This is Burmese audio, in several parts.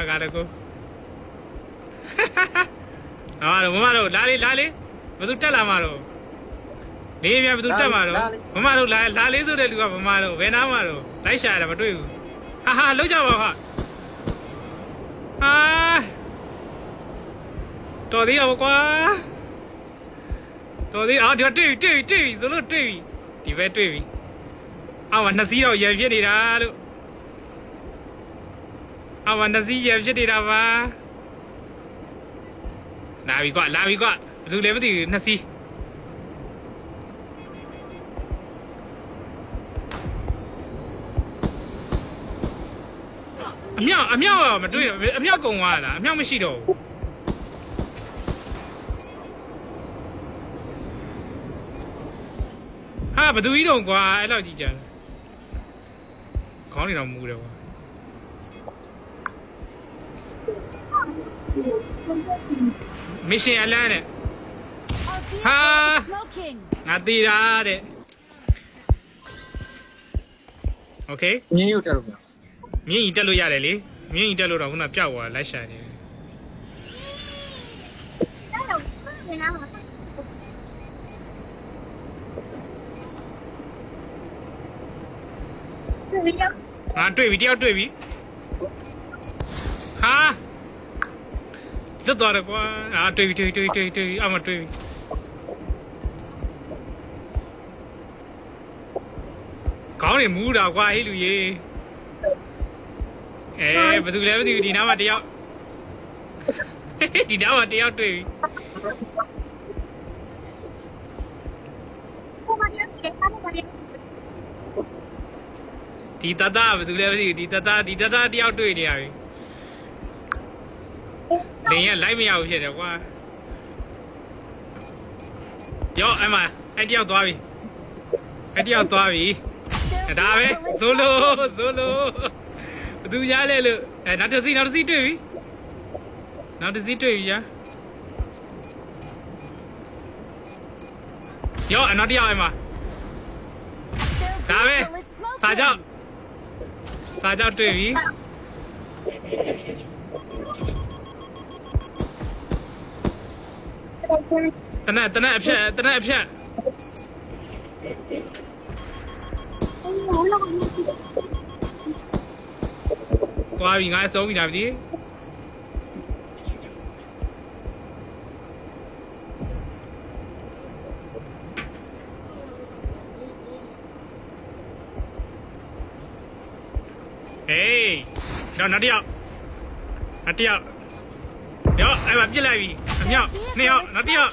ကားတကူမမတို့လာလေဘယ်သူတက်လာမှာတော့နေပြန်ဘယ်သူတက်မှာတော့မမတို့လာလေးဆိုတဲ့လူကမမတို့ဘယ်နားမှာတော့လိုက်ရှာတယ်မတွေ့ဘူးဟာလောက်ကြပါဟာတော်သေးရောကွာတော်သေးဒီတွေ့ပြီဆိုလို့တွေ့ပြီဒီဘက်တွေ့ပြီနှစ်စီးတော့ရဖြစ်နေတာလို့နှစ်စီးရဖြစ်နေတာပါလာပြီကွာဘယ်သူလဲမသိဘူးနှစ်စီးအမြောက်မတွေ့အမြောက်ကုန်သွားလားအမြောက်မရှိတော့ဘူးဘသူကြီးတော့ကွာအဲ့လောက်ကြည့်ကြခေါင်းနေတော့မူတယ်ကွာမစ်ရှင်အလန်းနဲ့ငါတီးတာတဲ့โอเคမြင်းရုပ်တက်လို့မြင်းကြီးတက်လို့ရတယ်လေမြင်းကြီးတက်လို့တော့ခုနပျောက်သွားလိုက်ရှာနေတွေ့ပြီတယောက်တွေ့ပြီလွတ်သွားတယ်ကွာတွေ့ပြီမတွေ့ပြီခေါင်းနေမူးတာကွာဟေးလူကြီးဘယ်သူလဲမသိဘူးဒီနားမှာတယောက်တွေ့ပြီဒီတတဘယ်သူလဲမသိဘူးဒီတတတယောက်တွေ့နေရပြီလင်းရလိုက်မရဘူးဖြစ်တယ်ကွာရောအဲ့မှာအဲ့တယောက်သွားပြီဒါပဲဇိုလိုဘသူရားလဲလို့နောက်တစ်စီးတွေ့ပြီရောနောက်တစ်ယောက်အဲ့မှာဒါပဲစာကြောက်တွေ့ပြီတနက်အဖြတ်သွားပြီငါဆုံးပြီလားဗျာနောက်တစ်ယောက်ရောအဲ့မှာပြစ်လိုက်ပြီအမြောက်နှစ်ယောက်နောက်တစ်ယောက်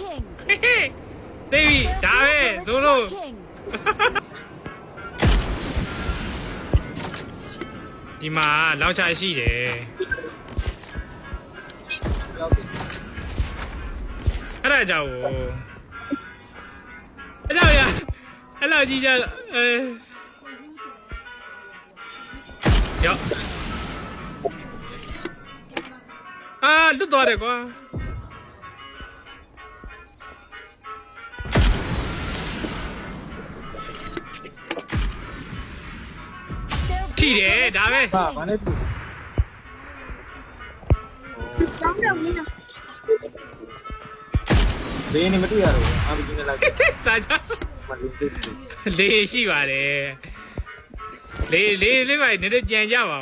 သိပြီဒါပဲဇိုလိုဒီမှာလောက်ချရှိတယ်အဲ့ဒါကြောင့်အဲ့လောက်ကြီးကြရောလွတ်သွားတယ်ကွာထိတယ်ဒါပဲဘာနဲ့တူဘေးနေမတွေ့ရတော့အာဘီနေလိုက်စာချလေးရှိပါတယ်လေးပါနည်းနည်းကြံကြပါ